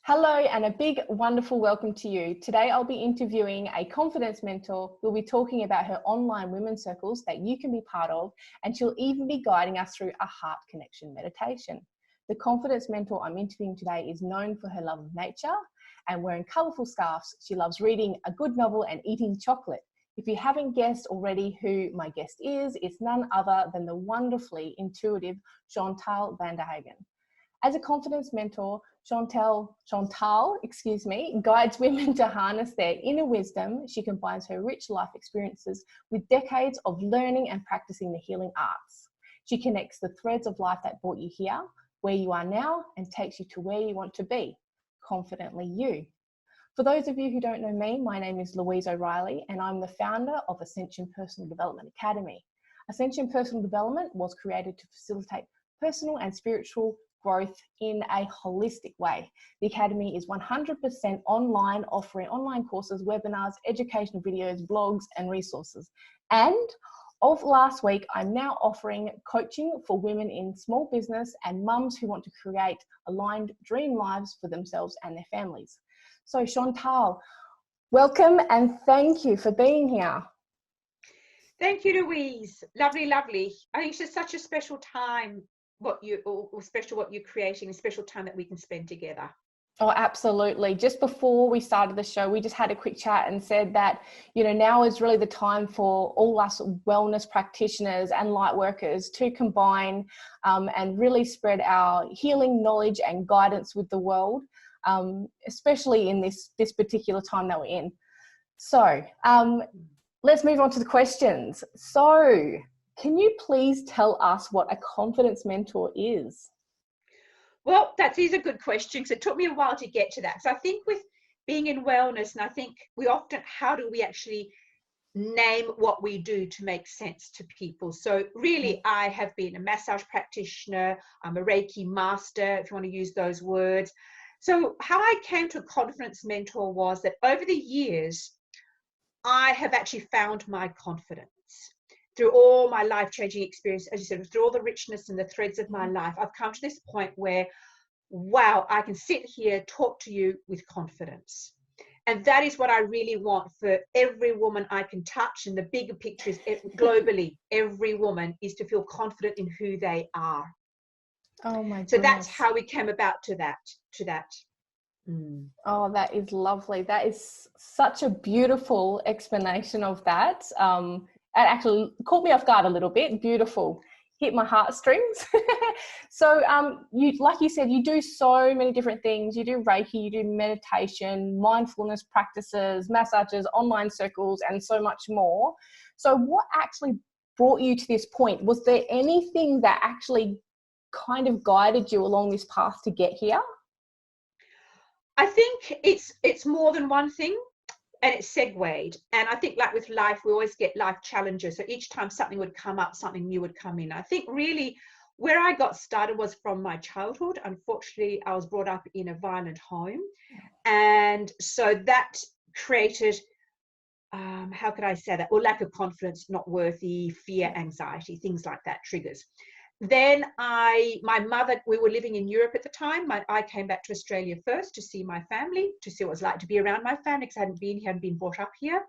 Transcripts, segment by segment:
Hello and a big wonderful welcome to you. Today I'll be interviewing a confidence mentor. We'll be talking about her online women's circles that you can be part of, and she'll even be guiding us through a HeartConnection meditation. The confidence mentor I'm interviewing today is known for her love of nature and wearing colourful scarves. She loves reading a good novel and eating chocolate. If you haven't guessed already who my guest is, it's none other than the wonderfully intuitive Chantal Vanderhaeghen. As a confidence mentor, Chantal, guides women to harness their inner wisdom. She combines her rich life experiences with decades of learning and practicing the healing arts. She connects the threads of life that brought you here, where you are now, and takes you to where you want to be, confidently you. For those of you who don't know me, my name is Louise O'Reilly, and I'm the founder of Ascension Personal Development Academy. Ascension Personal Development was created to facilitate personal and spiritual growth in a holistic way. The Academy is 100% online, offering online courses, webinars, educational videos, blogs, and resources. And of last week, I'm now offering coaching for women in small business and mums who want to create aligned dream lives for themselves and their families. So Chantal, welcome and thank you for being here. Thank you, Louise. Lovely, lovely. I think it's just such a special time what you're creating, a special time that we can spend together. Oh, absolutely. Just before we started the show, we just had a quick chat and said that, now is really the time for all us wellness practitioners and light workers to combine and really spread our healing knowledge and guidance with the world, especially in this particular time that we're in. So let's move on to the questions. So can you please tell us what a confidence mentor is? Well, that is a good question because it took me a while to get to that. So I think with being in wellness, and I think we often, how do we actually name what we do to make sense to people? So really, I have been a massage practitioner. I'm a Reiki master, if you want to use those words. So how I came to a confidence mentor was that over the years, I have actually found my confidence. Through all my life-changing experience, as you said, through all the richness and the threads of my life, I've come to this point where, wow, I can sit here, talk to you with confidence. And that is what I really want for every woman I can touch. And the bigger picture is globally, every woman is to feel confident in who they are. Oh my goodness. So that's how we came about to that. Oh, that is lovely. That is such a beautiful explanation of that. It actually caught me off guard a little bit. Beautiful. Hit my heartstrings. So like you said, you do so many different things. You do Reiki, you do meditation, mindfulness practices, massages, online circles, and so much more. So what actually brought you to this point? Was there anything that actually kind of guided you along this path to get here? I think it's more than one thing. And it's segued. And I think like with life, we always get life challenges. So each time something would come up, something new would come in. I think really where I got started was from my childhood. Unfortunately, I was brought up in a violent home. And so that created, how could I say that? Or lack of confidence, not worthy, fear, anxiety, things like that, triggers. Then my mother, we were living in Europe at the time. I came back to Australia first to see my family, to see what it was like to be around my family because I hadn't been brought up here.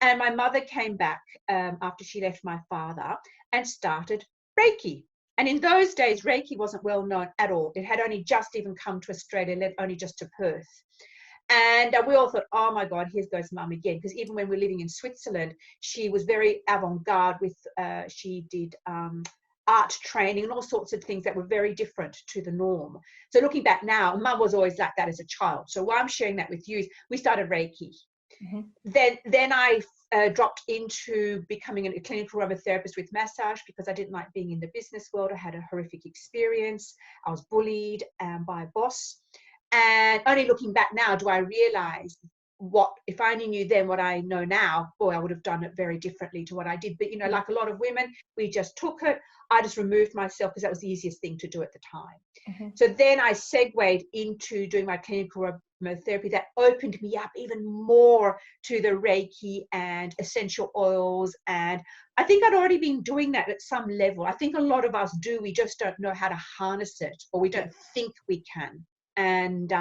And my mother came back after she left my father and started Reiki. And in those days, Reiki wasn't well known at all. It had only just even come to Australia, led only just to Perth. And we all thought, oh my God, here goes mum again. Because even when we were living in Switzerland, she was very avant-garde with, she did art training and all sorts of things that were very different to the norm. So looking back now, mum was always like that as a child. So why I'm sharing that with you is we started Reiki. Then I dropped into becoming a clinical aromatherapist with massage because I didn't like being in the business world. I had a horrific experience. I was bullied by a boss. And only looking back now do I realize what, if I only knew then what I know now, boy, I would have done it very differently to what I did. But, like a lot of women, we just took it. I just removed myself because that was the easiest thing to do at the time. So then I segued into doing my clinical aromatherapy that opened me up even more to the Reiki and essential oils. And I think I'd already been doing that at some level. I think a lot of us do. We just don't know how to harness it, or we don't think we can. And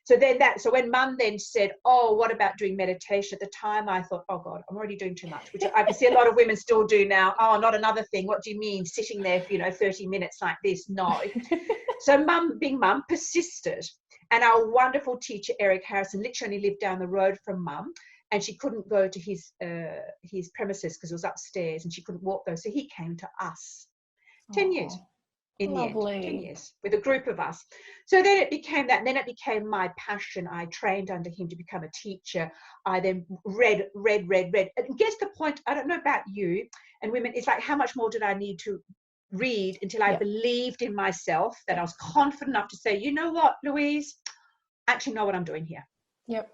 So when Mum then said, oh, what about doing meditation? At the time I thought, oh God, I'm already doing too much, which I can see a lot of women still do now. Oh, not another thing. What do you mean sitting there for 30 minutes like this? No. So Mum, being Mum, persisted. And our wonderful teacher, Eric Harrison, literally lived down the road from Mum, and she couldn't go to his premises because it was upstairs and she couldn't walk those. So he came to us. 10 years. In Lovely. the end, 10 years with a group of us. So then it became that, and then it became my passion. I trained under him to become a teacher. I then read. And guess the point, I don't know about you and women, it's like, how much more did I need to read until I believed in myself, that I was confident enough to say, you know what, Louise, I actually know what I'm doing here. Yep.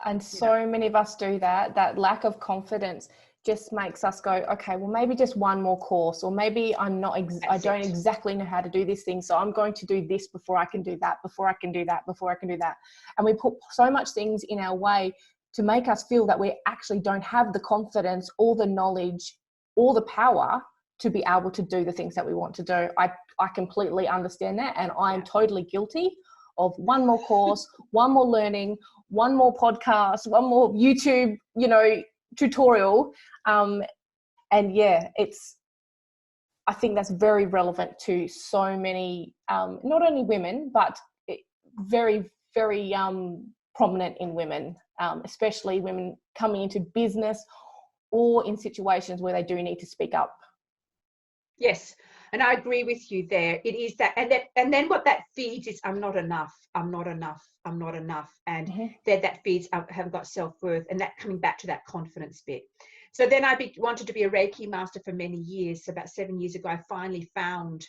And so many of us do that lack of confidence just makes us go, okay, well, maybe just one more course, or maybe I don't exactly know how to do this thing, so I'm going to do this before I can do that, before I can do that, before I can do that. And we put so much things in our way to make us feel that we actually don't have the confidence or the knowledge or the power to be able to do the things that we want to do. I completely understand that, and I'm totally guilty of one more course, one more learning, one more podcast, one more YouTube, tutorial. And yeah, I think that's very relevant to so many, not only women, but very, very prominent in women, especially women coming into business or in situations where they do need to speak up. Yes, and I agree with you there. It is that, and then what that feeds is, I'm not enough, I'm not enough, I'm not enough, and then that feeds, I haven't got self-worth, and that coming back to that confidence bit. So then I wanted to be a Reiki master for many years. So about 7 years ago, I finally found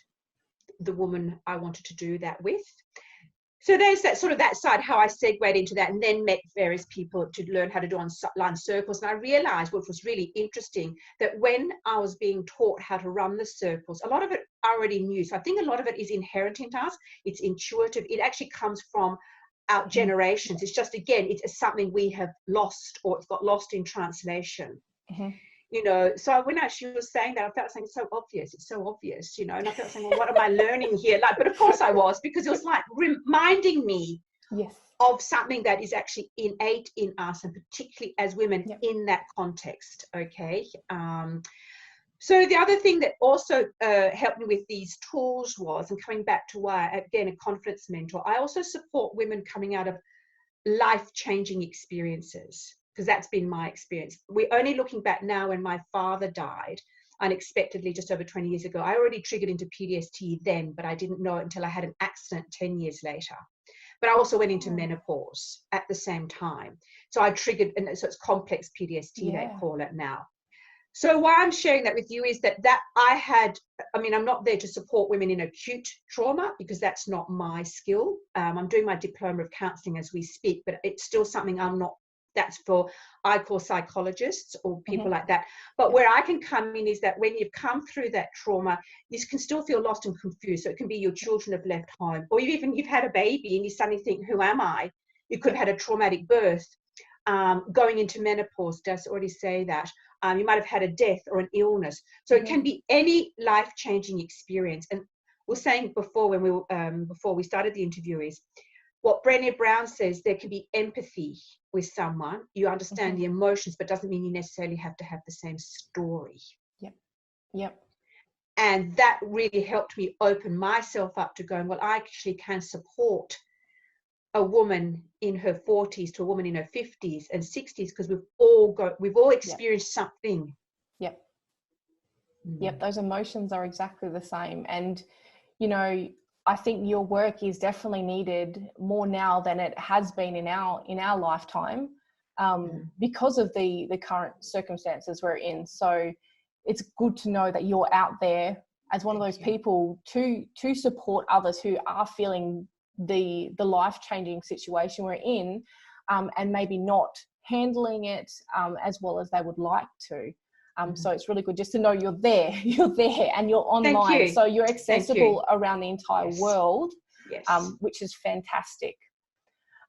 the woman I wanted to do that with. So there's that sort of that side, how I segued into that, and then met various people to learn how to do online circles. And I realized, what was really interesting, that when I was being taught how to run the circles, a lot of it I already knew. So I think a lot of it is inherent in us. It's intuitive. It actually comes from our generations. It's just, again, it's something we have lost, or it's got lost in translation. So when she was saying that, I felt saying, it's so obvious, and I felt saying, well, what am I learning here? But of course I was, because it was like reminding me of something that is actually innate in us, and particularly as women in that context. Okay. So the other thing that also helped me with these tools was, and coming back to why, again, a confidence mentor, I also support women coming out of life-changing experiences, because that's been my experience. We're only looking back now, when my father died unexpectedly just over 20 years ago. I already triggered into PTSD then, but I didn't know it until I had an accident 10 years later. But I also went into menopause at the same time. So I triggered, and so it's complex PTSD, they call it now. So why I'm sharing that with you is that I'm not there to support women in acute trauma, because that's not my skill. I'm doing my diploma of counselling as we speak, but it's still something that's for, I call psychologists or people like that. But where I can come in is that when you've come through that trauma, you can still feel lost and confused. So it can be your children have left home, or you've had a baby and you suddenly think, who am I? You could have had a traumatic birth. Going into menopause does already say that. You might have had a death or an illness. So it can be any life-changing experience. And we were saying before, before we started the interview, is what Brené Brown says, there can be empathy with someone. You understand the emotions, but doesn't mean you necessarily have to have the same story. Yep. And that really helped me open myself up to going, well, I actually can support a woman in her 40s to a woman in her 50s and 60s, because we've all experienced something. Yep, those emotions are exactly the same. And I think your work is definitely needed more now than it has been in our lifetime, because of the current circumstances we're in. So it's good to know that you're out there as one of those people to support others who are feeling the life-changing situation we're in, and maybe not handling it as well as they would like to. So it's really good just to know you're there and you're online. So you're accessible around the entire world, which is fantastic.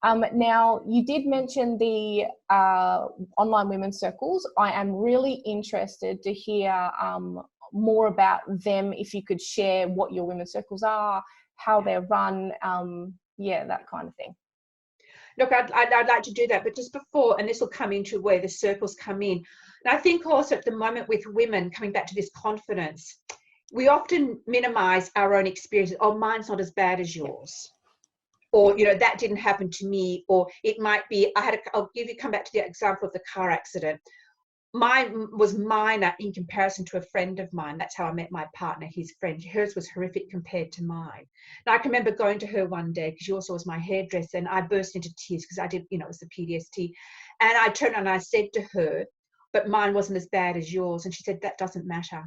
Now, you did mention the online women's circles. I am really interested to hear more about them. If you could share what your women's circles are, how they're run, that kind of thing. Look, I'd like to do that, but just before, and this will come into where the circles come in. And I think also at the moment with women, coming back to this confidence, we often minimize our own experiences. Oh, mine's not as bad as yours. Or, you know, that didn't happen to me. Or it might be, come back to the example of the car accident. Mine was minor in comparison to a friend of mine. That's how I met my partner, his friend. Hers was horrific compared to mine. And I can remember going to her one day, because she also was my hairdresser, and I burst into tears because I did, you know, it was the PTSD. And I turned around and I said to her, but mine wasn't as bad as yours. And she said, that doesn't matter.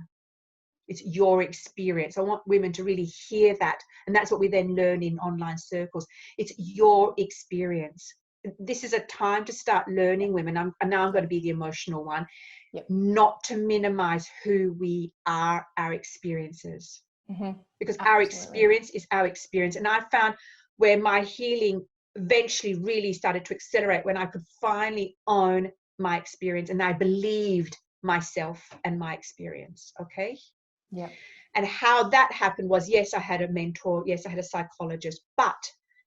It's your experience. I want women to really hear that. And that's what we then learn in online circles. It's your experience. This is a time to start learning, women. And now I'm going to be the emotional one. Yep. Not to minimize who we are, our experiences. Mm-hmm. Because Absolutely. our experience is our experience. And I found where my healing eventually really started to accelerate when I could finally own my experience and I believed myself and my experience. Okay. Yeah. And how that happened was, yes, I had a mentor. Yes, I had a psychologist, but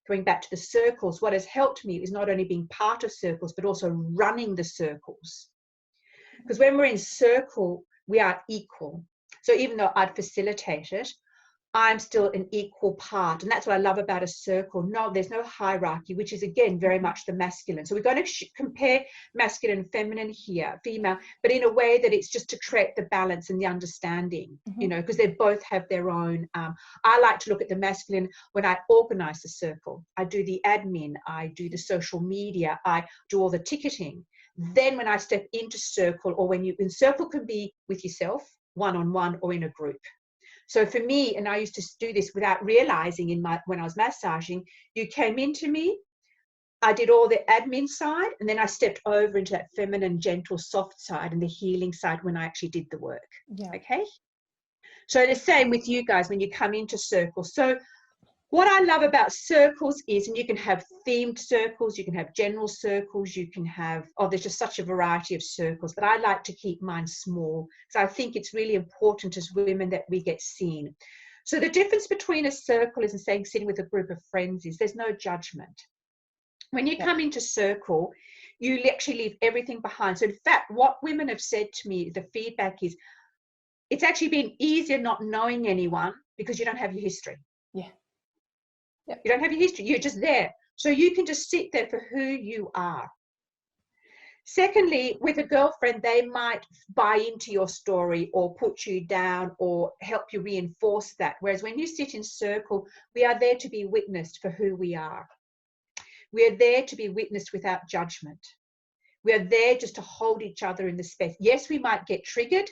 going back to the circles, what has helped me is not only being part of circles, but also running the circles. Because when we're in circle, we are equal. So even though I'd facilitate it, I'm still an equal part. And that's what I love about a circle. No, there's no hierarchy, which is, again, very much the masculine. So we're going to compare masculine and feminine here, female, but in a way that it's just to create the balance and the understanding, you know, because they both have their own. I like to look at the masculine when I organize the circle. I do the admin, I do the social media, I do all the ticketing. Then when I step into circle, or when you in circle can be with yourself, one-on-one, or in a group. So for me, and I used to do this without realizing when I was massaging, you came into me, I did all the admin side, and then I stepped over into that feminine, gentle, soft side and the healing side when I actually did the work. Yeah. Okay. So the same with you guys when you come into circles. So what I love about circles is, and you can have themed circles, you can have general circles, you can have, there's just such a variety of circles, but I like to keep mine small. So I think it's really important as women that we get seen. So the difference between a circle is, and saying sitting with a group of friends, is there's no judgment. When you come into circle, you actually leave everything behind. So in fact, what women have said to me, the feedback is, it's actually been easier not knowing anyone because you don't have your history. Yeah. Yep. You don't have your history. You're just there. So you can just sit there for who you are. Secondly, with a girlfriend, they might buy into your story or put you down or help you reinforce that. Whereas when you sit in circle, we are there to be witnessed for who we are. We are there to be witnessed without judgment. We are there just to hold each other in the space. Yes, we might get triggered,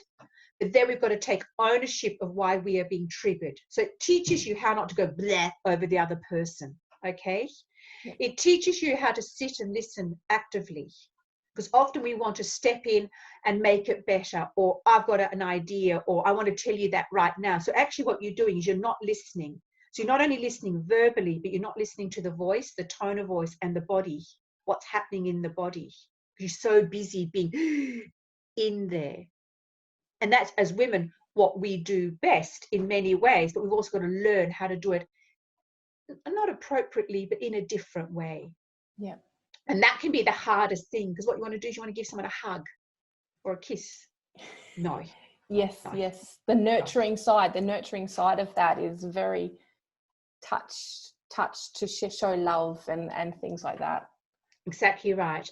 but then we've got to take ownership of why we are being triggered. So it teaches you how not to go blah over the other person, okay? Yeah. It teaches you how to sit and listen actively, because often we want to step in and make it better, or I've got an idea, or I want to tell you that right now. So actually what you're doing is you're not listening. So you're not only listening verbally, but you're not listening to the voice, the tone of voice, and the body, what's happening in the body. You're so busy being in there. And that's, as women, what we do best in many ways, but we've also got to learn how to do it not appropriately, but in a different way. Yeah. And that can be the hardest thing, because what you want to do is you want to give someone a hug or a kiss. No. Yes, no. yes. The nurturing side of that is very touch to show love and things like that. Exactly right.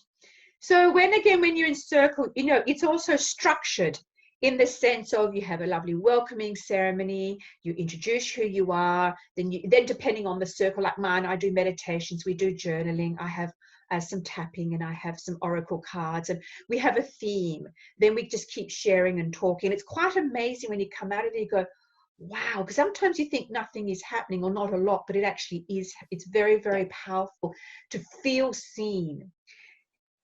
So when you're in circle, you know, it's also structured in the sense of you have a lovely welcoming ceremony, you introduce who you are, then depending on the circle, like mine, I do meditations, we do journaling, I have some tapping, and I have some oracle cards, and we have a theme. Then we just keep sharing and talking. It's quite amazing when you come out of it, you go, wow, because sometimes you think nothing is happening or not a lot, but it actually is. It's very, very powerful to feel seen.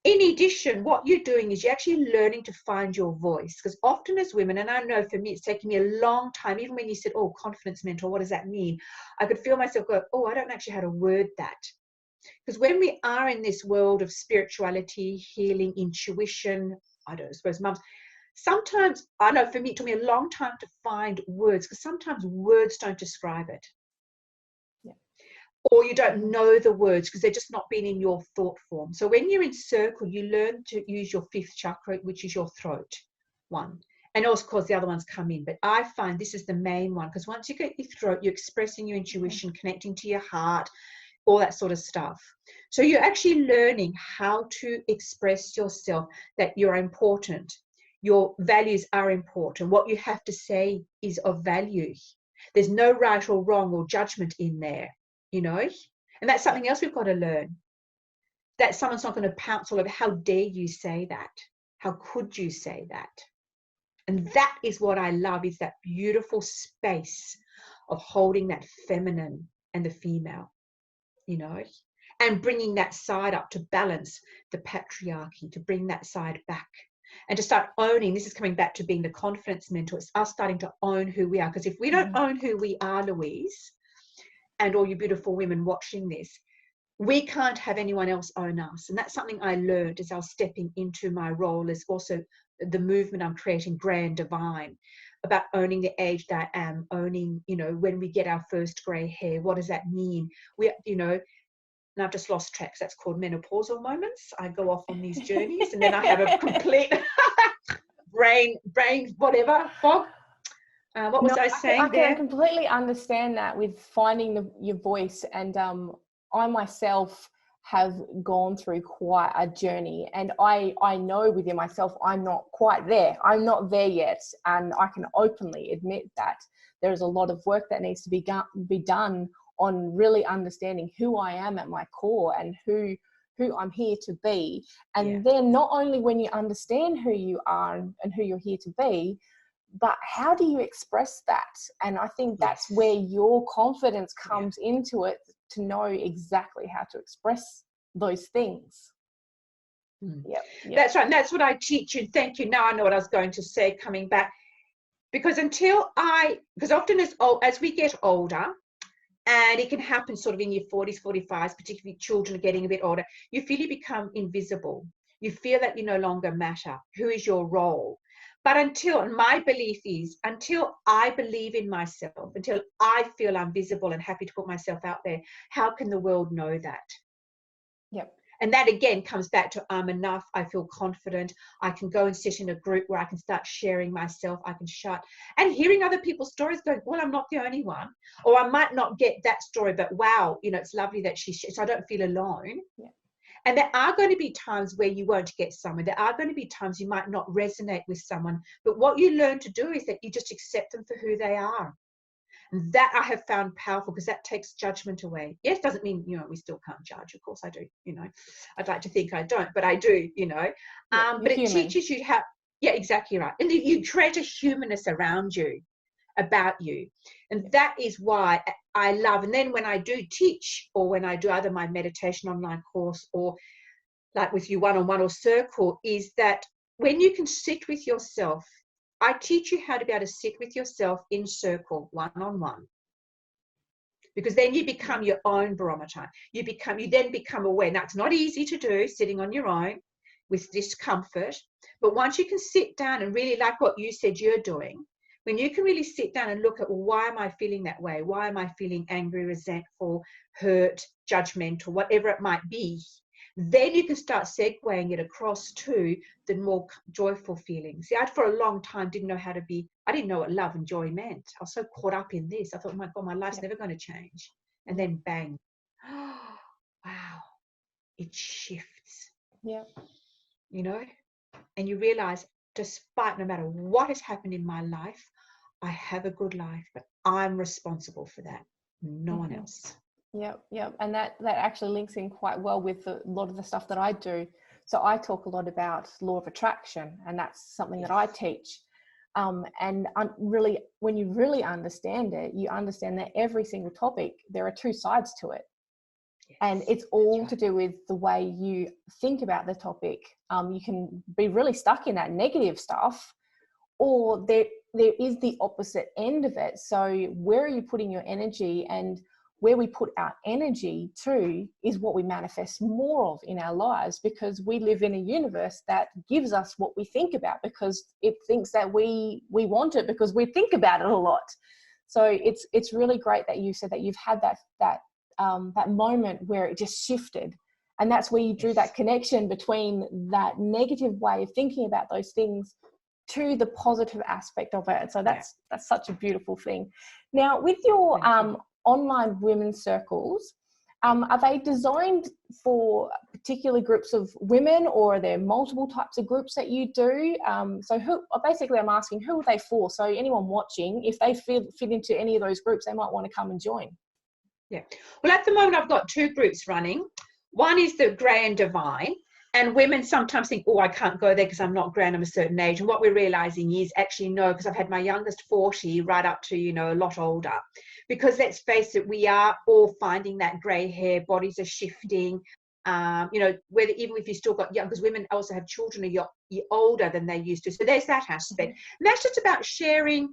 In addition, what you're doing is you're actually learning to find your voice, because often as women, and I know for me, it's taken me a long time, even when you said, oh, confidence mentor, what does that mean? I could feel myself go, oh, I don't actually know how to word that. Because when we are in this world of spirituality, healing, intuition, I don't know, I suppose mums, sometimes, I know for me, it took me a long time to find words, because sometimes words don't describe it. Yeah. or you don't know the words because they're just not been in your thought form. So when you're in circle, you learn to use your fifth chakra, which is your throat one. And also, of course, the other ones come in. But I find this is the main one, because once you get your throat, you're expressing your intuition, connecting to your heart, all that sort of stuff. So you're actually learning how to express yourself, that you're important. Your values are important. What you have to say is of value. There's no right or wrong or judgment in there, you know? And that's something else we've got to learn. That someone's not going to pounce all over. How dare you say that? How could you say that? And that is what I love, is that beautiful space of holding that feminine and the female, you know, and bringing that side up to balance the patriarchy, to bring that side back and to start owning. This is coming back to being the confidence mentor. It's us starting to own who we are. Because if we don't own who we are, Louise, and all you beautiful women watching this, we can't have anyone else own us. And that's something I learned as I was stepping into my role as also the movement I'm creating, Grand Divine, about owning the age that I am, owning, you know, when we get our first grey hair, what does that mean? We, you know, and I've just lost tracks. That's called menopausal moments. I go off on these journeys and then I have a complete brain, whatever, fog. What was I saying there? I can completely understand that with finding your voice. And I myself have gone through quite a journey, and I know within myself I'm not quite there. I'm not there yet, and I can openly admit that there's a lot of work that needs to be done on really understanding who I am at my core and who I'm here to be. And then not only when you understand who you are and who you're here to be, but how do you express that? And I think that's where your confidence comes into it, to know exactly how to express those things. Yep. That's right. And that's what I teach you. Thank you. Now I know what I was going to say coming back. Because often as we get older, and it can happen sort of in your 40s, 45s, particularly children are getting a bit older, you feel you become invisible. You feel that you no longer matter. Who is your role? But and my belief is, until I believe in myself, until I feel I'm visible and happy to put myself out there, how can the world know that? Yep. And that again comes back to I'm enough. I feel confident. I can go and sit in a group where I can start sharing myself. I can shut and hearing other people's stories going, well, I'm not the only one. Or I might not get that story, but wow, you know, it's lovely that so I don't feel alone. Yeah. And there are going to be times where you won't get someone. There are going to be times you might not resonate with someone. But what you learn to do is that you just accept them for who they are. And that I have found powerful, because that takes judgment away. Yes, doesn't mean, you know, we still can't judge. Of course I do, you know. I'd like to think I don't, but I do, you know. But it teaches you how, exactly right. And you create a humanness around you, about you. And that is why I love, and then when I do teach, or when I do either my meditation online course or like with you one-on-one or circle, is that when you can sit with yourself, I teach you how to be able to sit with yourself in circle, one-on-one. Because then you become your own barometer. You then become aware. Now, it's not easy to do sitting on your own with discomfort, but once you can sit down and really, like what you said you're doing, when you can really sit down and look at, well, why am I feeling that way? Why am I feeling angry, resentful, hurt, judgmental, whatever it might be? Then you can start segueing it across to the more joyful feelings. See, I, for a long time, didn't know how to be, I didn't know what love and joy meant. I was so caught up in this. I thought, oh my God, my life's never going to change. And then bang, oh, wow, it shifts. Yeah. You know, and you realize, despite no matter what has happened in my life, I have a good life, but I'm responsible for that. No one else. Yep. And that actually links in quite well with a lot of the stuff that I do. So I talk a lot about law of attraction, and that's something that I teach. And really, when you really understand it, you understand that every single topic, there are two sides to it. And it's all to do with the way you think about the topic. You can be really stuck in that negative stuff, or there is the opposite end of it. So where are you putting your energy? And where we put our energy to is what we manifest more of in our lives, because we live in a universe that gives us what we think about, because it thinks that we want it because we think about it a lot. So it's really great that you said that you've had that that moment where it just shifted. And that's where you drew that connection between that negative way of thinking about those things to the positive aspect of it. So that's such a beautiful thing. Now, with your online women's circles, are they designed for particular groups of women, or are there multiple types of groups that you do? So basically I'm asking, who are they for? So anyone watching, if they fit into any of those groups, they might want to come and join. Yeah. Well, at the moment, I've got 2 groups running. One is the Grey and Divine. And women sometimes think, oh, I can't go there because I'm not grand, I'm a certain age. And what we're realizing is actually no, because I've had my youngest 40 right up to, you know, a lot older. Because let's face it, we are all finding that grey hair, bodies are shifting. You know, whether even if you still got young, because women also have children who are older than they used to. So there's that aspect. And that's just about sharing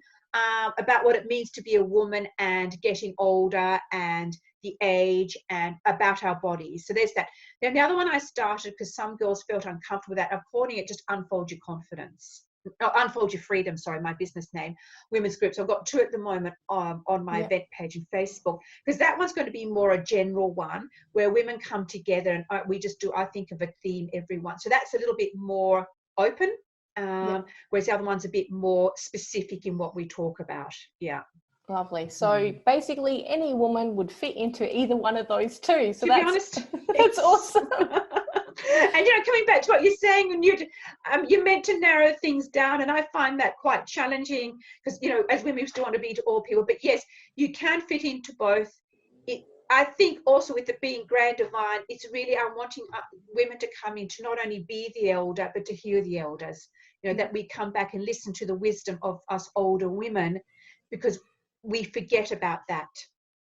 about what it means to be a woman and getting older and the age and about our bodies. So there's that. Then the other one I started because some girls felt uncomfortable with that. I'm calling it just Unfold Your Confidence. Unfold Your Freedom, sorry, my business name, women's groups. I've got 2 at the moment on my event page on Facebook, because that one's going to be more a general one where women come together and we just do, I think of a theme every one. So that's a little bit more open. Whereas the other one's a bit more specific in what we talk about. Yeah. Lovely. So basically any woman would fit into either one of those 2. So to be honest, that's awesome. And, you know, coming back to what you're saying, and you're meant to narrow things down, and I find that quite challenging because, you know, as women, we still want to be to all people. But yes, you can fit into both. I think also with it being Grand Divine, it's really I'm wanting women to come in to not only be the elder, but to hear the elders. You know, that we come back and listen to the wisdom of us older women, because we forget about that.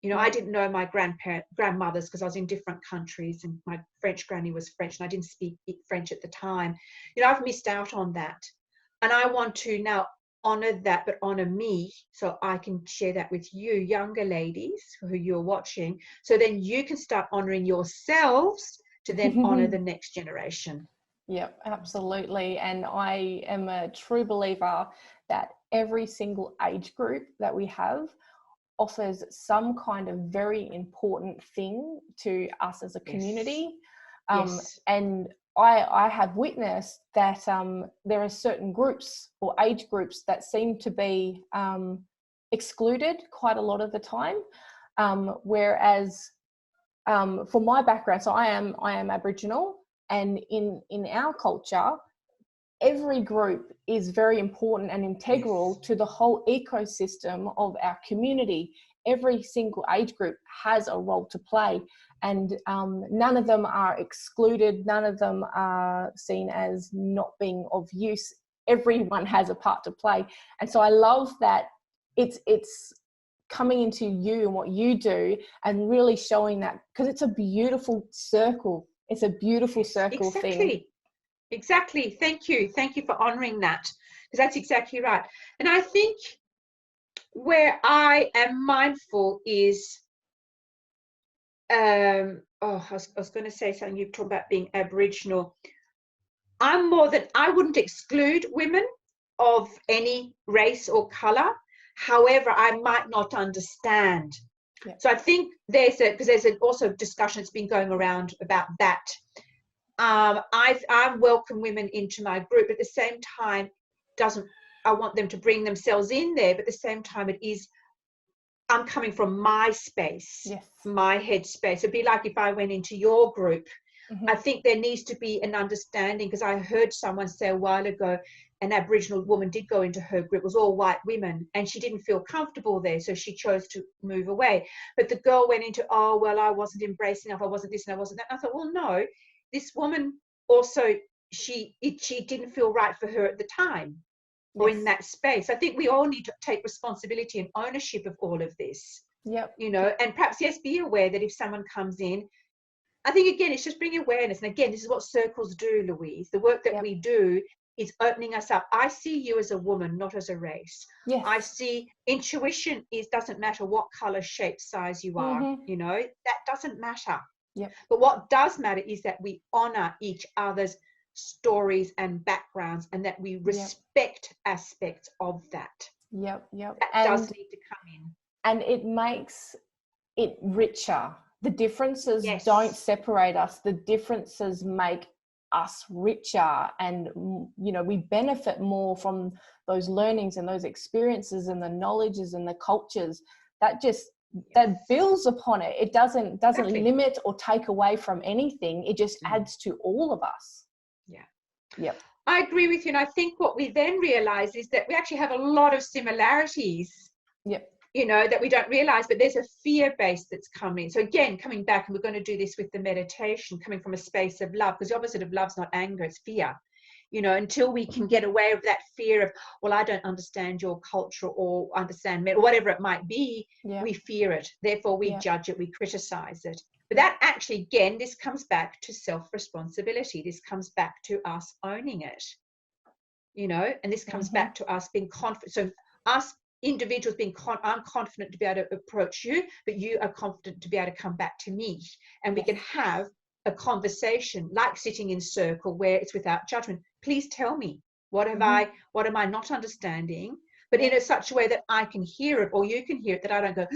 You know, I didn't know my grandmothers because I was in different countries, and my French granny was French and I didn't speak French at the time. You know, I've missed out on that. And I want to now honor that, but honor me, so I can share that with you, younger ladies who you're watching. So then you can start honoring yourselves to then honor the next generation. Yep, absolutely. And I am a true believer that every single age group that we have offers some kind of very important thing to us as a community. And I have witnessed that there are certain groups or age groups that seem to be excluded quite a lot of the time. Whereas for my background, so I am Aboriginal, and in our culture, every group is very important and integral to the whole ecosystem of our community. Every single age group has a role to play, and none of them are excluded. None of them are seen as not being of use. Everyone has a part to play. And so I love that it's coming into you and what you do and really showing that, because it's a beautiful circle. It's a beautiful circle thing. Exactly. Thank you for honoring that, because that's exactly right. And I think where I am mindful is I was going to say something. You talk about being Aboriginal. I wouldn't exclude women of any race or color. However, I might not understand. So I think there's also discussion that's been going around about that. I welcome women into my group, but at the same time, I want them to bring themselves in there, but at the same time, I'm coming from my space, my head space. It'd be like if I went into your group. I think there needs to be an understanding, because I heard someone say a while ago, an Aboriginal woman did go into her group, it was all white women, and she didn't feel comfortable there, so she chose to move away. But the girl went into, oh, well, I wasn't embracing enough, I wasn't this and I wasn't that. And I thought, well, no, this woman also, she didn't feel right for her at the time or in that space. I think we all need to take responsibility and ownership of all of this. You know, and perhaps, yes, be aware that if someone comes in, I think, again, it's just bringing awareness. And again, this is what circles do, Louise. The work that we do is opening us up. I see you as a woman, not as a race. I see intuition doesn't matter what color, shape, size you are, you know, that doesn't matter. But what does matter is that we honor each other's stories and backgrounds, and that we respect aspects of that. That does need to come in. And it makes it richer. The differences Yes. don't separate us. The differences make us richer, and we benefit more from those learnings and those experiences and the knowledges and the cultures that builds upon it. It doesn't Exactly. limit or take away from anything. It just adds to all of us. Yep. I agree with you, and I think what we then realize is that we actually have a lot of similarities. Yep. That we don't realize, but there's a fear base that's coming. So again, coming back, and we're going to do this with the meditation, coming from a space of love, because the opposite of love's not anger, it's fear. Until we can get away with that fear of, well, I don't understand your culture or understand or whatever it might be, we fear it. Therefore, we judge it, we criticize it. But that actually, again, this comes back to self-responsibility. This comes back to us owning it, and this comes back to us being confident. So us individuals being I'm confident to be able to approach you, but you are confident to be able to come back to me, and we can have a conversation like sitting in circle where it's without judgment. Please tell me, what am I not understanding, but in such a way that I can hear it, or you can hear it, that I don't go,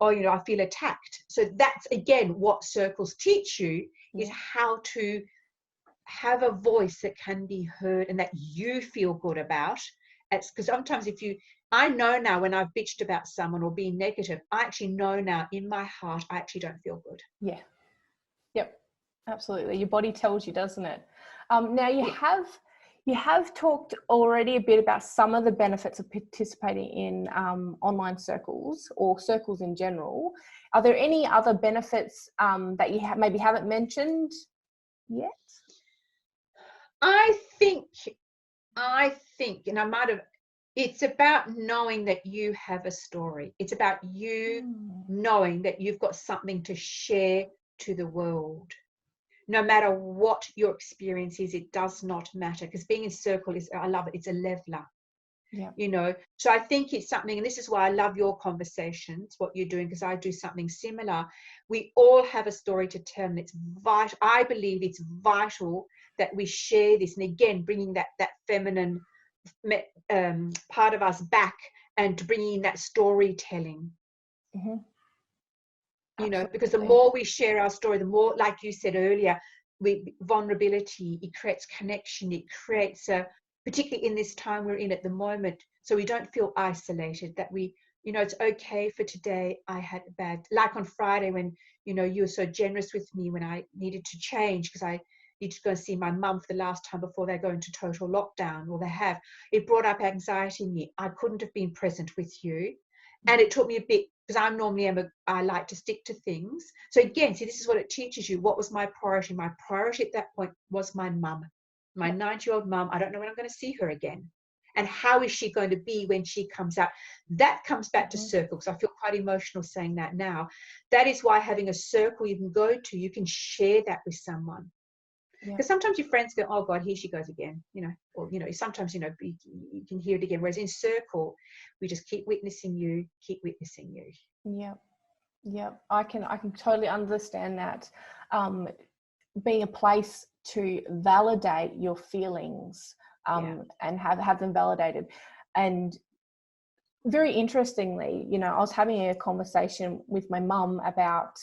oh, I feel attacked. So that's again what circles teach you, is how to have a voice that can be heard and that you feel good about. It's because sometimes I know now when I've bitched about someone or been negative, I actually know now in my heart, I actually don't feel good. Yeah. Yep. Absolutely. Your body tells you, doesn't it? Now you have talked already a bit about some of the benefits of participating in online circles or circles in general. Are there any other benefits that you maybe haven't mentioned yet? I think, and I might have, it's about knowing that you have a story. It's about you knowing that you've got something to share to the world. No matter what your experience is, it does not matter, because being in circle I love it. It's a leveler. So I think it's something, and this is why I love your conversations, what you're doing, because I do something similar. We all have a story to tell, and it's vital. I believe it's vital that we share this, and again, bringing that feminine part of us back, and bringing that storytelling. Because the more we share our story, the more, like you said earlier, vulnerability, it creates connection, it creates particularly in this time we're in at the moment, so we don't feel isolated, that it's okay for today. I had a bad, like on Friday when, you were so generous with me when I needed to change, because I need to go see my mum for the last time before they go into total lockdown, or it brought up anxiety in me. I couldn't have been present with you. And it took me a bit, because I'm normally I like to stick to things. So again, see, this is what it teaches you. What was my priority? My priority at that point was my mum, my 90-year-old mum. I don't know when I'm going to see her again. And how is she going to be when she comes out? That comes back to circle, because I feel quite emotional saying that now. That is why having a circle you can go to, you can share that with someone. Because sometimes your friends go, oh God, here she goes again, or, sometimes, you can hear it again. Whereas in circle, we just keep witnessing you. Yeah. I can totally understand that. Being a place to validate your feelings and have them validated. And very interestingly, I was having a conversation with my mum about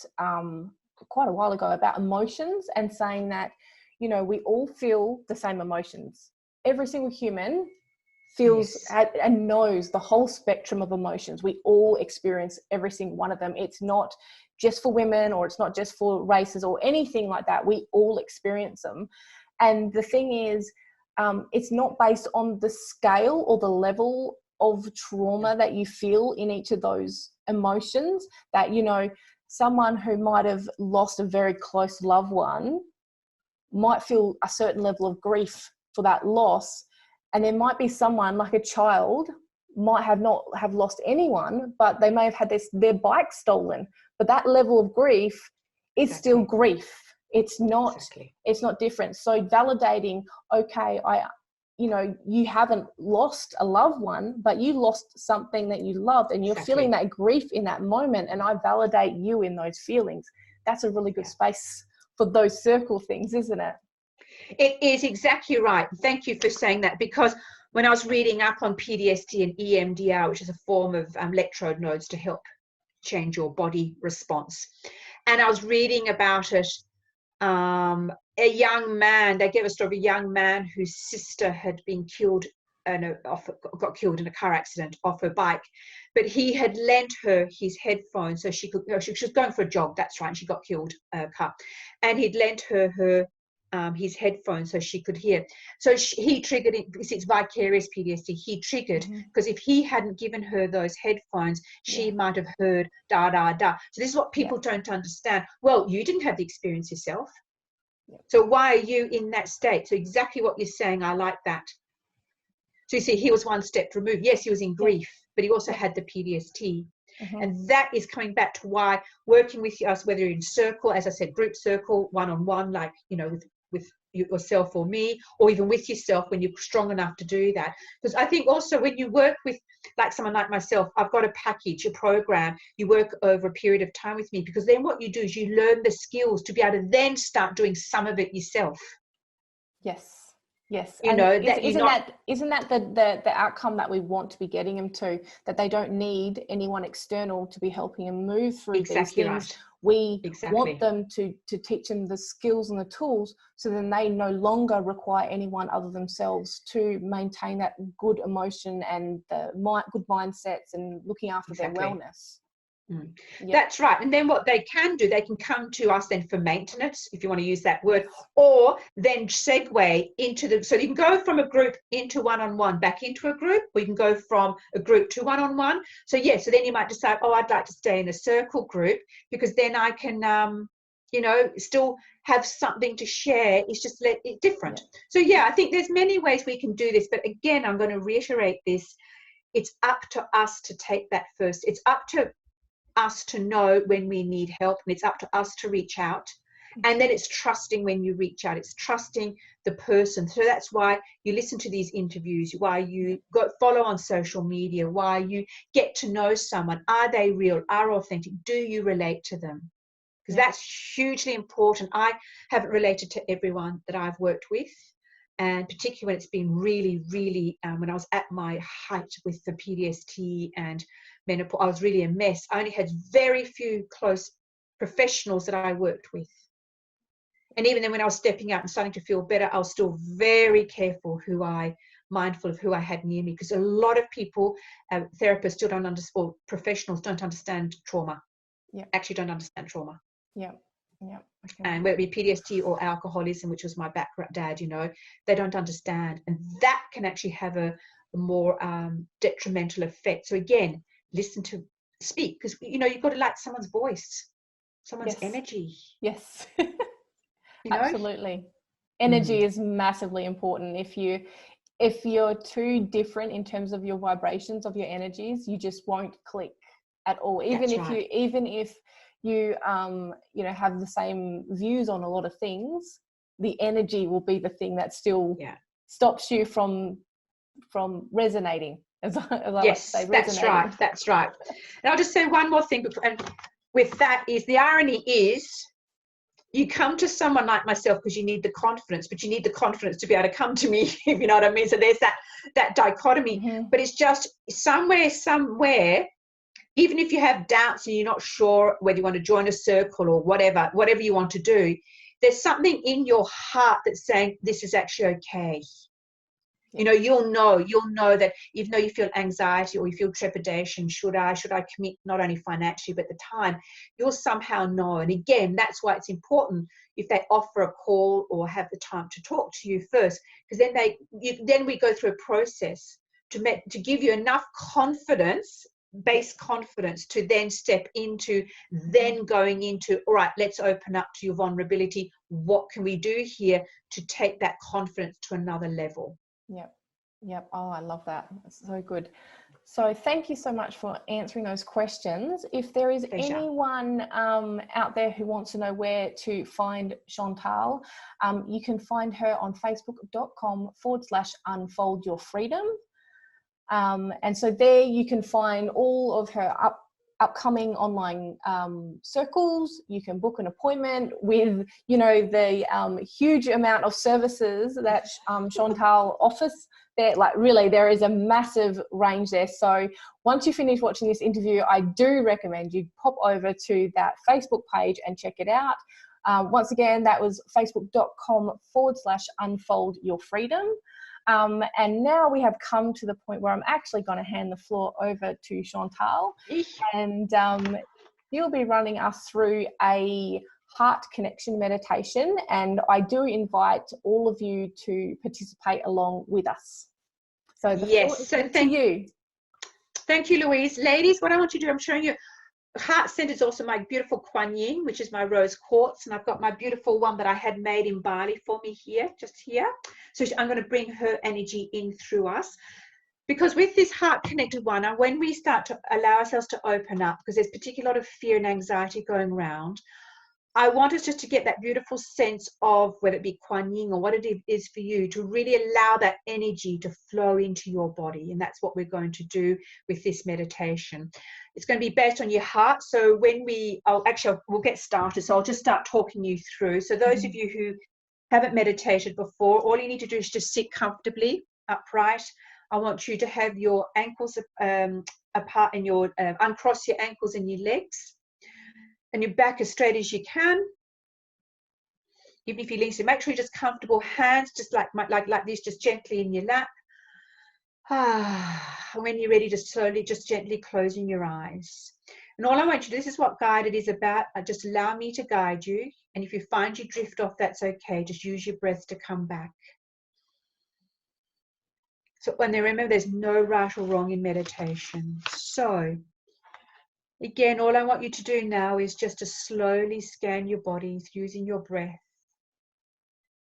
quite a while ago about emotions, and saying that, we all feel the same emotions. Every single human feels and knows the whole spectrum of emotions. We all experience every single one of them. It's not just for women, or it's not just for races or anything like that. We all experience them. And the thing is, it's not based on the scale or the level of trauma that you feel in each of those emotions. That, someone who might have lost a very close loved one might feel a certain level of grief for that loss. And there might be someone, like a child, might have not have lost anyone, but they may have had their bike stolen. But that level of grief is still grief. It's not different. So validating, okay, you haven't lost a loved one, but you lost something that you loved, and you're feeling that grief in that moment, and I validate you in those feelings. That's a really good space for those circle things, isn't it? It is exactly right. Thank you for saying that, because when I was reading up on PTSD and EMDR, which is a form of electrode nodes to help change your body response, And I was reading about it. A young man, they gave a story of a young man whose sister had been killed, got killed in a car accident off her bike, but he had lent her his headphones so she could. She was going for a jog. That's right. And she got killed car, and he'd lent her his headphones so she could hear. So he triggered it because it's vicarious PTSD. He triggered because if he hadn't given her those headphones, she might have heard da da da. So this is what people don't understand. Well, you didn't have the experience yourself. So why are you in that state? So exactly what you're saying, I like that. So you see, he was one step removed. Yes, he was in grief, but he also had the PTSD. And that is coming back to why working with us, whether you're in circle, as I said, group circle, one-on-one, like, you know, with yourself or me, or even with yourself when you're strong enough to do that. Because I think also when you work with like someone like myself, I've got a package, a program, you work over a period of time with me, because then what you do is you learn the skills to be able to then start doing some of it yourself. Yes. Yes, you and know, isn't that the outcome that we want to be getting them to? That they don't need anyone external to be helping them move through these things. Right. We want them to teach them the skills and the tools, so then they no longer require anyone other themselves to maintain that good emotion and the good mindsets and looking after their wellness. That's right. And then what they can do, they can come to us then for maintenance, if you want to use that word, or then segue into so you can go from a group into one-on-one back into a group, or you can go from a group to one-on-one. So so then you might decide, oh, I'd like to stay in a circle group, because then I can still have something to share. It's just different. So I think there's many ways we can do this, but again, I'm going to reiterate this. It's up to us to take that first. It's up to us to know when we need help, and it's up to us to reach out. And then it's trusting when you reach out. It's trusting the person. So that's why you listen to these interviews, why you follow on social media, why you get to know someone. Are they real? Are authentic? Do you relate to them? Because that's hugely important. I haven't related to everyone that I've worked with, and particularly when it's been really, really, when I was at my height with the PTSD and menopause, I was really a mess. I only had very few close professionals that I worked with. And even then when I was stepping out and starting to feel better, I was still very careful mindful of who I had near me, because a lot of people, therapists still don't understand, or professionals don't understand trauma. Actually don't understand trauma. Okay. And whether it be PTSD or alcoholism, which was my background, dad, they don't understand. And that can actually have a more detrimental effect. So again, listen to speak, because you've got to like someone's voice, someone's energy. Yes. Absolutely. Energy is massively important. If you're too different in terms of your vibrations of your energies, you just won't click at all. Even if you have the same views on a lot of things, the energy will be the thing that still stops you from resonating, as I like to say. That's right. And I'll just say one more thing, and with that is, the irony is, you come to someone like myself because you need the confidence, but you need the confidence to be able to come to me, if you know what I mean. So there's that dichotomy. But it's just somewhere, even if you have doubts and you're not sure whether you want to join a circle or whatever you want to do, there's something in your heart that's saying this is actually okay. You'll know that even though you feel anxiety or you feel trepidation, should I commit, not only financially but the time, you'll somehow know. And again, that's why it's important if they offer a call or have the time to talk to you first, because then we go through a process to give you enough confidence, base confidence, to then step into going into, all right, let's open up to your vulnerability. What can we do here to take that confidence to another level? Yep. Oh, I love that. That's so good. So thank you so much for answering those questions. If there is anyone out there who wants to know where to find Chantal, you can find her on facebook.com/unfoldyourfreedom. And so there you can find all of her upcoming online circles. You can book an appointment with, you know, the huge amount of services that Chantal offers. There, like, really, there is a massive range there. So once you finish watching this interview, I do recommend you pop over to that Facebook page and check it out. Once again, that was facebook.com/unfold your freedom. And now we have come to the point where I'm actually going to hand the floor over to Chantal, and you'll be running us through a heart connection meditation, and I do invite all of you to participate along with us. So the floor is to you. Thank you, Louise. Ladies, what I want you to do, I'm showing you heart center is also my beautiful Kuan Yin, which is my rose quartz, and I've got my beautiful one that I had made in Bali for me here, just here. So I'm going to bring her energy in through us, because with this heart connected one, and when we start to allow ourselves to open up, because there's particularly a lot of fear and anxiety going around, I want us just to get that beautiful sense of, whether it be Kuan Yin or what it is for you, to really allow that energy to flow into your body. And that's what we're going to do with this meditation. It's going to be based on your heart. So when we'll get started. So I'll just start talking you through. So those of you who haven't meditated before, all you need to do is just sit comfortably upright. I want you to have your ankles apart, and your uncross your ankles and your legs, and your back as straight as you can. Even if you're leaning, so make sure you're just comfortable. Hands just like this, just gently in your lap. When you're ready, just slowly, just gently closing your eyes. And all I want you to do, this is what guided is about. Just allow me to guide you. And if you find you drift off, that's okay. Just use your breath to come back. So when remember, there's no right or wrong in meditation. So again, all I want you to do now is just to slowly scan your body using your breath.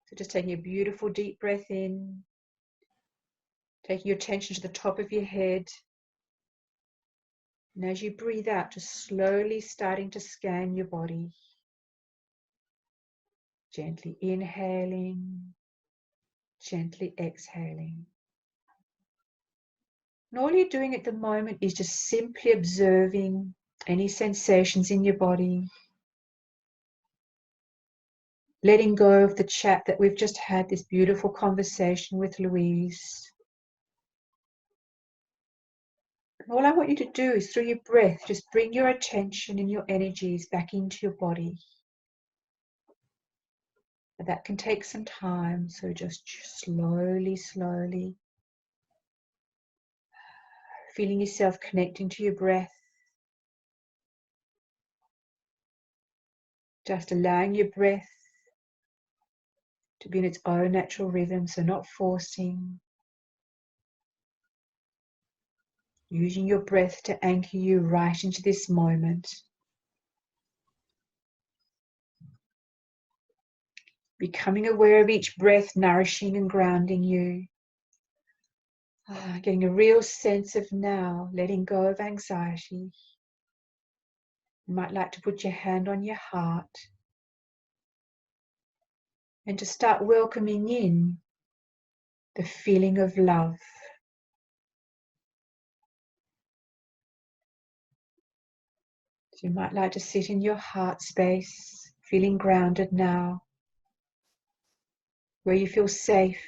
So just taking a beautiful deep breath in, taking your attention to the top of your head. And as you breathe out, just slowly starting to scan your body. Gently inhaling, gently exhaling. And all you're doing at the moment is just simply observing any sensations in your body. Letting go of the chat that we've just had, this beautiful conversation with Louise. And all I want you to do is, through your breath, just bring your attention and your energies back into your body. And that can take some time, so just slowly, slowly. Feeling yourself connecting to your breath. Just allowing your breath to be in its own natural rhythm, so not forcing. Using your breath to anchor you right into this moment. Becoming aware of each breath nourishing and grounding you. Getting a real sense of now, letting go of anxiety. You might like to put your hand on your heart and to start welcoming in the feeling of love. So you might like to sit in your heart space, feeling grounded now, where you feel safe,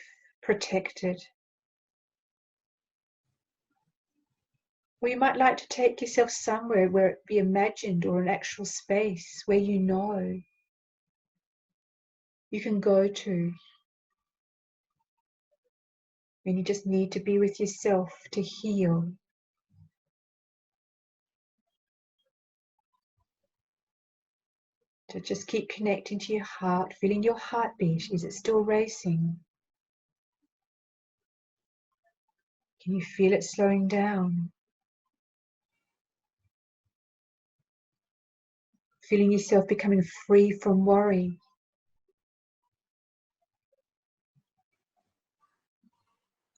protected. Or you might like to take yourself somewhere where it be imagined, or an actual space where you know you can go to when you just need to be with yourself to heal. To just keep connecting to your heart, feeling your heartbeat. Is it still racing? Can you feel it slowing down? Feeling yourself becoming free from worry.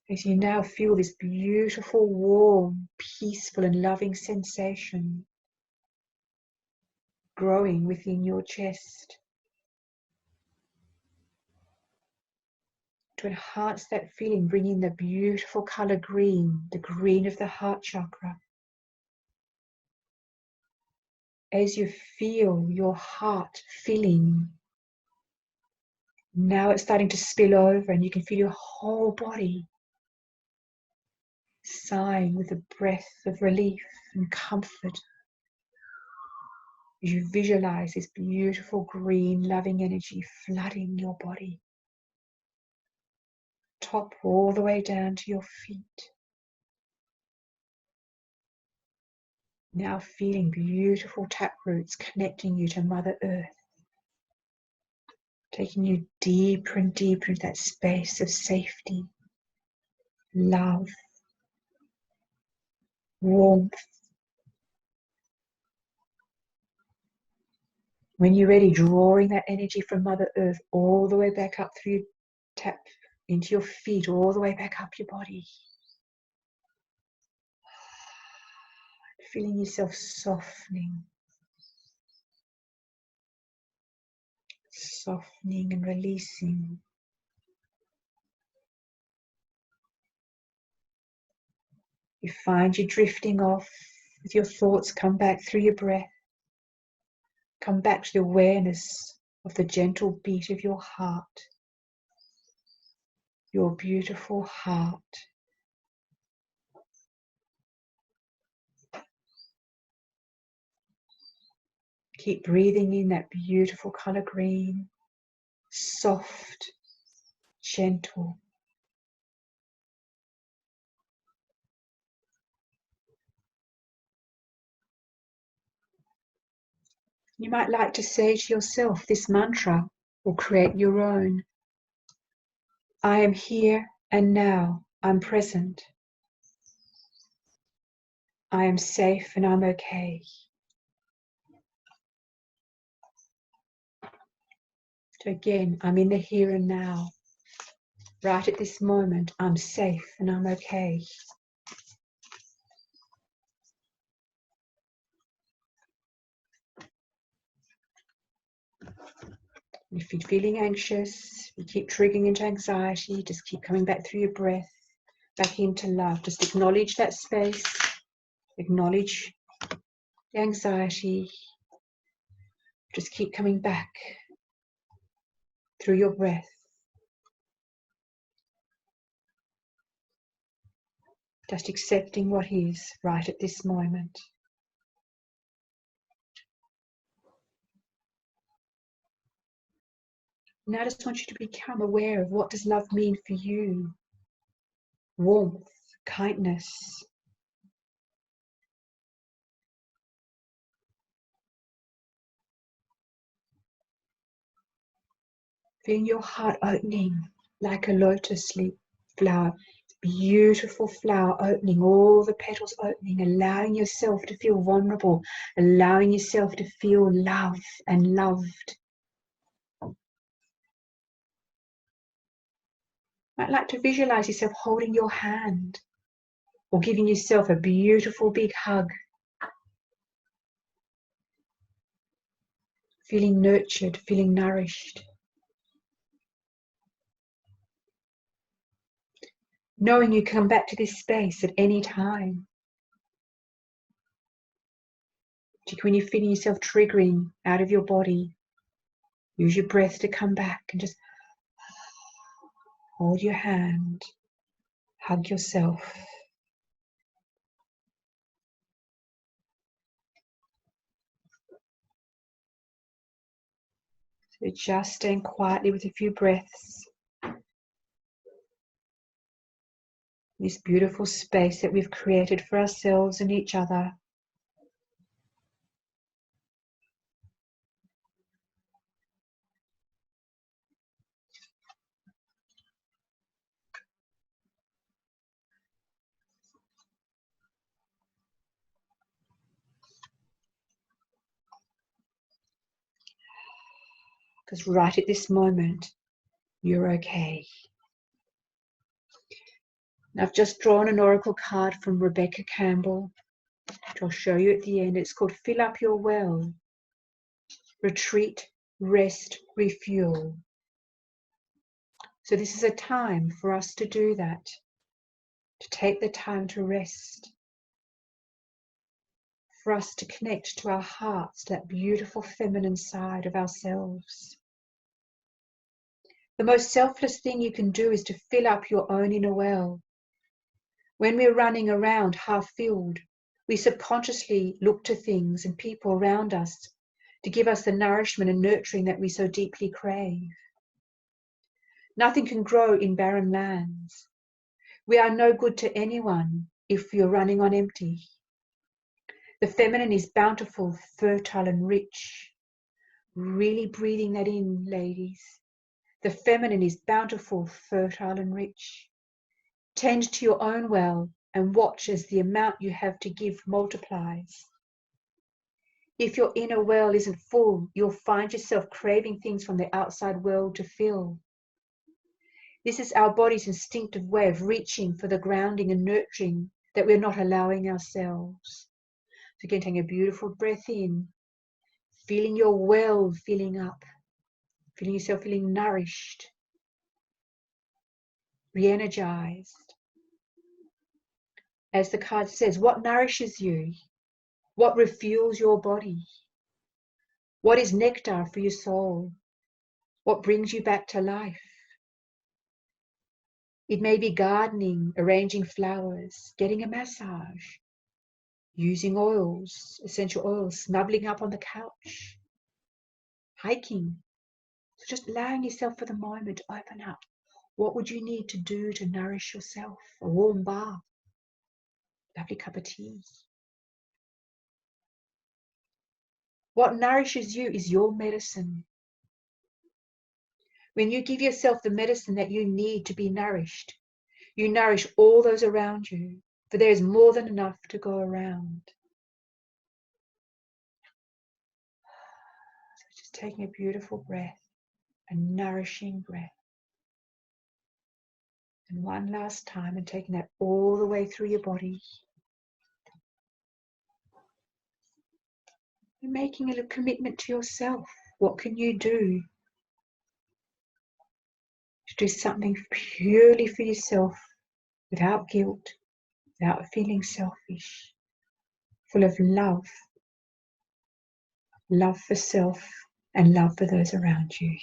As you now feel this beautiful, warm, peaceful and loving sensation growing within your chest. To enhance that feeling, bring in the beautiful color green, the green of the heart chakra. as you feel your heart filling. Now it's starting to spill over and you can feel your whole body sighing with a breath of relief and comfort. You visualize this beautiful green loving energy flooding your body, top all the way down to your feet. Now feeling beautiful tap roots connecting you to Mother Earth, taking you deeper and deeper into that space of safety, love, warmth. When you're ready, drawing that energy from Mother Earth all the way back up through your tap into your feet, all the way back up your body. Feeling yourself softening and releasing. You find you drifting off with your thoughts, come back through your breath. Come back to the awareness of the gentle beat of your heart, your beautiful heart. Keep breathing in that beautiful color green, soft, gentle. You might like to say to yourself this mantra or create your own. I am here and now, I'm present. I am safe and I'm okay. So again, I'm in the here and now. Right at this moment, I'm safe and I'm okay. If you're feeling anxious, you keep triggering into anxiety, just keep coming back through your breath, back into love. Just acknowledge that space, acknowledge the anxiety. Just keep coming back through your breath. Just accepting what is right at this moment. Now I just want you to become aware of what does love mean for you. Warmth, kindness. Feeling your heart opening like a lotus leaf flower. Beautiful flower opening, all the petals opening, allowing yourself to feel vulnerable, allowing yourself to feel love and loved. I'd like to visualize yourself holding your hand or giving yourself a beautiful big hug. Feeling nurtured, feeling nourished. Knowing you come back to this space at any time. When you're feeling yourself triggering out of your body, use your breath to come back and just hold your hand, hug yourself. So just staying quietly with a few breaths. This beautiful space that we've created for ourselves and each other. Because right at this moment, you're okay. And I've just drawn an oracle card from Rebecca Campbell, which I'll show you at the end. It's called Fill Up Your Well. Retreat, rest, refuel. So this is a time for us to do that, to take the time to rest, for us to connect to our hearts, to that beautiful feminine side of ourselves. The most selfless thing you can do is to fill up your own inner well. When we're running around half filled, we subconsciously look to things and people around us to give us the nourishment and nurturing that we so deeply crave. Nothing can grow in barren lands. We are no good to anyone if you're running on empty. The feminine is bountiful, fertile, and rich. Really breathing that in, ladies. The feminine is bountiful, fertile, and rich. Tend to your own well and watch as the amount you have to give multiplies. If your inner well isn't full, you'll find yourself craving things from the outside world to fill. This is our body's instinctive way of reaching for the grounding and nurturing that we're not allowing ourselves. So again, taking a beautiful breath in, feeling your well filling up, feeling yourself feeling nourished, re-energized. As the card says, what nourishes you? What refuels your body? What is nectar for your soul? What brings you back to life? It may be gardening, arranging flowers, getting a massage, using oils, essential oils, snuggling up on the couch, hiking. So just allowing yourself for the moment to open up. What would you need to do to nourish yourself? A warm bath, lovely cup of tea. What nourishes you is your medicine. When you give yourself the medicine that you need to be nourished, you nourish all those around you, for there is more than enough to go around. So just taking a beautiful breath, a nourishing breath. And one last time, and taking that all the way through your body. You're making a commitment to yourself. What can you do to do something purely for yourself, without guilt, without feeling selfish, full of love for self and love for those around you.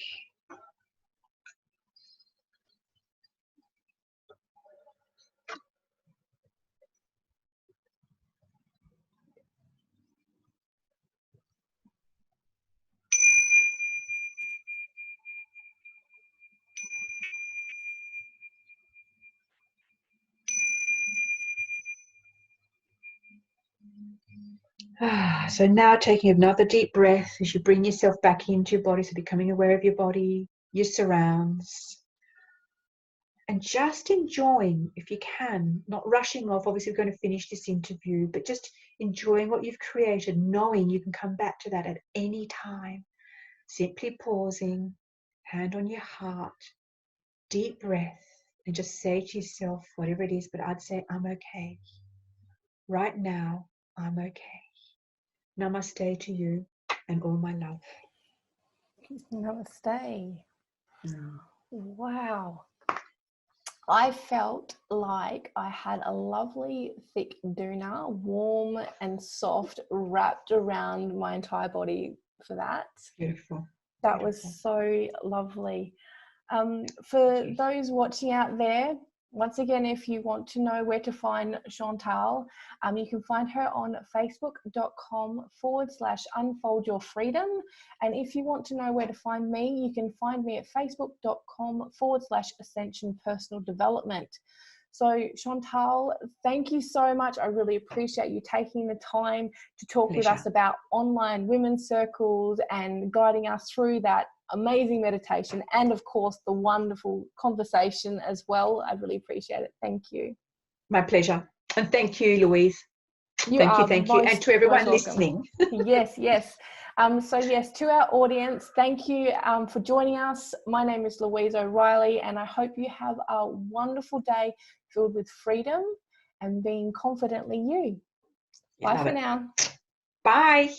So now taking another deep breath as you bring yourself back into your body, so becoming aware of your body, your surrounds, and just enjoying, if you can, not rushing off. Obviously, we're going to finish this interview, but just enjoying what you've created, knowing you can come back to that at any time. Simply pausing, hand on your heart, deep breath, and just say to yourself, whatever it is, but I'd say, I'm okay. Right now, I'm okay. Namaste to you and all my love. Namaste. Wow. I felt like I had a lovely thick doona, warm and soft, wrapped around my entire body for that. Beautiful. That was so lovely. For those watching out there, once again, if you want to know where to find Chantal, you can find her on facebook.com/Unfold Your Freedom. And if you want to know where to find me, you can find me at facebook.com/Ascension Personal Development. So Chantal, thank you so much. I really appreciate you taking the time to talk with us about online women's circles and guiding us through that amazing meditation, and of course the wonderful conversation as well. I really appreciate it. Thank you. My pleasure. And thank you, Louise. Thank you. And to everyone listening. Yes. So yes, to our audience, thank you for joining us. My name is Louise O'Reilly, and I hope you have a wonderful day filled with freedom and being confidently you. Bye for now. Bye.